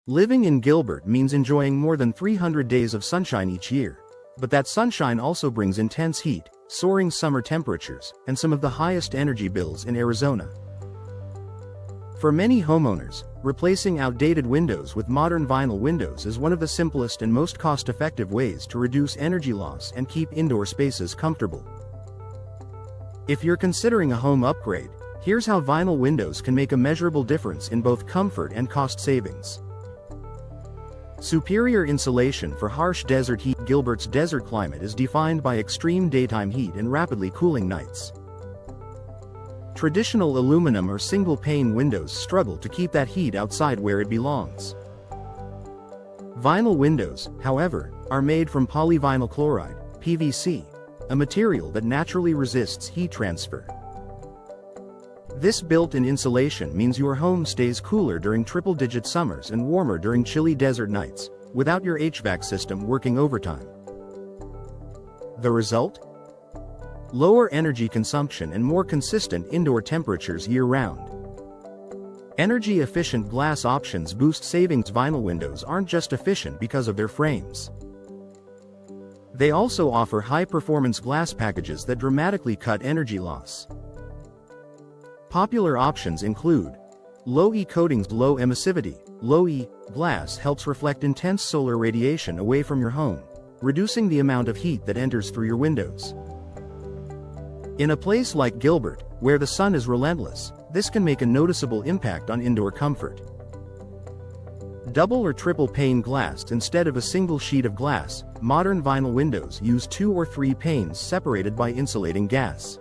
Living in Gilbert means enjoying more than 300 days of sunshine each year. But that sunshine also brings intense heat, soaring summer temperatures, and some of the highest energy bills in Arizona. For many homeowners, replacing outdated windows with modern vinyl windows is one of the simplest and most cost-effective ways to reduce energy loss and keep indoor spaces comfortable. If you're considering a home upgrade, here's how vinyl windows can make a measurable difference in both comfort and cost savings. Superior insulation for harsh desert heat. Gilbert's desert climate is defined by extreme daytime heat and rapidly cooling nights. Traditional aluminum or single-pane windows struggle to keep that heat outside where it belongs. Vinyl windows, however, are made from polyvinyl chloride, PVC, a material that naturally resists heat transfer. This built-in insulation means your home stays cooler during triple-digit summers and warmer during chilly desert nights, without your HVAC system working overtime. The result? Lower energy consumption and more consistent indoor temperatures year-round. Energy-efficient glass options boost savings. Vinyl windows aren't just efficient because of their frames. They also offer high-performance glass packages that dramatically cut energy loss. Popular options include low-E coatings. Low emissivity, low-E glass helps reflect intense solar radiation away from your home, reducing the amount of heat that enters through your windows. In a place like Gilbert, where the sun is relentless, this can make a noticeable impact on indoor comfort. Double or triple pane glass instead of a single sheet of glass. Modern vinyl windows use 2 or 3 panes separated by insulating gas.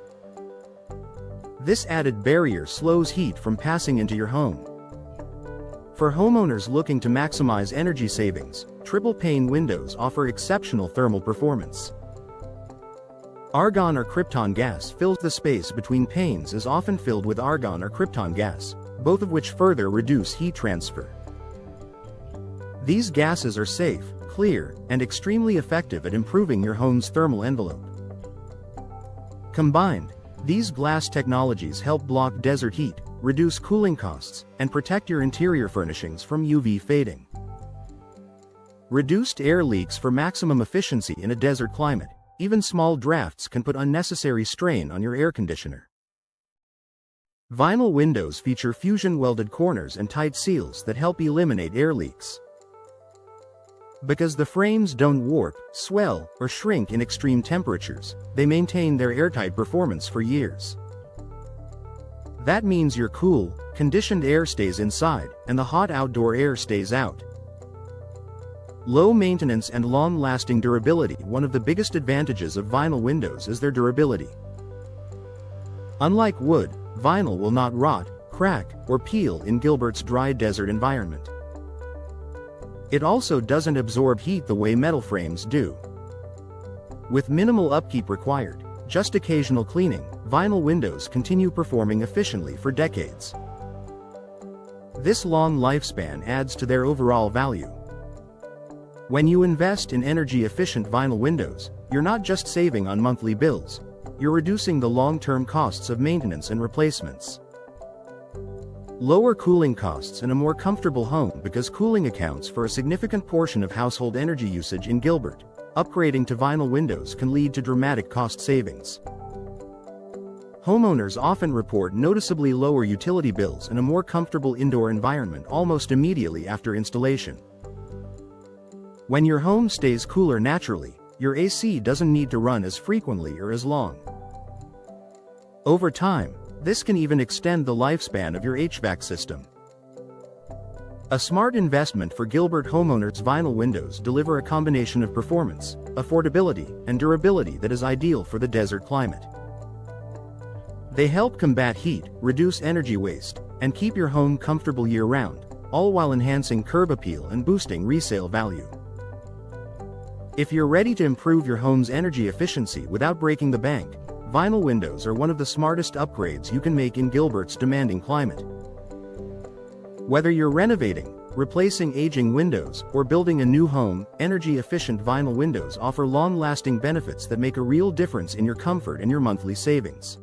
This added barrier slows heat from passing into your home. For homeowners looking to maximize energy savings, triple-pane windows offer exceptional thermal performance. Argon or krypton gas fills the space between panes. Is often filled with argon or krypton gas, both of which further reduce heat transfer. These gases are safe, clear, and extremely effective at improving your home's thermal envelope. Combined, these glass technologies help block desert heat, reduce cooling costs, and protect your interior furnishings from UV fading. Reduced air leaks. For maximum efficiency in a desert climate, even small drafts can put unnecessary strain on your air conditioner. Vinyl windows feature fusion-welded corners and tight seals that help eliminate air leaks. Because the frames don't warp, swell, or shrink in extreme temperatures, they maintain their airtight performance for years. That means your cool, conditioned air stays inside, and the hot outdoor air stays out. Low maintenance and long-lasting durability. One of the biggest advantages of vinyl windows is their durability. Unlike wood, vinyl will not rot, crack, or peel in Gilbert's dry desert environment. It also doesn't absorb heat the way metal frames do. With minimal upkeep required, just occasional cleaning, vinyl windows continue performing efficiently for decades. This long lifespan adds to their overall value. When you invest in energy-efficient vinyl windows, you're not just saving on monthly bills, you're reducing the long-term costs of maintenance and replacements. Lower cooling costs and a more comfortable home. Because cooling accounts for a significant portion of household energy usage in Gilbert, upgrading to vinyl windows can lead to dramatic cost savings. Homeowners often report noticeably lower utility bills and a more comfortable indoor environment almost immediately after installation. When your home stays cooler naturally, your AC doesn't need to run as frequently or as long. Over time, this can even extend the lifespan of your HVAC system. A smart investment for Gilbert homeowners. Vinyl windows deliver a combination of performance, affordability, and durability that is ideal for the desert climate. They help combat heat, reduce energy waste, and keep your home comfortable year-round, all while enhancing curb appeal and boosting resale value. If you're ready to improve your home's energy efficiency without breaking the bank, vinyl windows are one of the smartest upgrades you can make in Gilbert's demanding climate. Whether you're renovating, replacing aging windows, or building a new home, energy-efficient vinyl windows offer long-lasting benefits that make a real difference in your comfort and your monthly savings.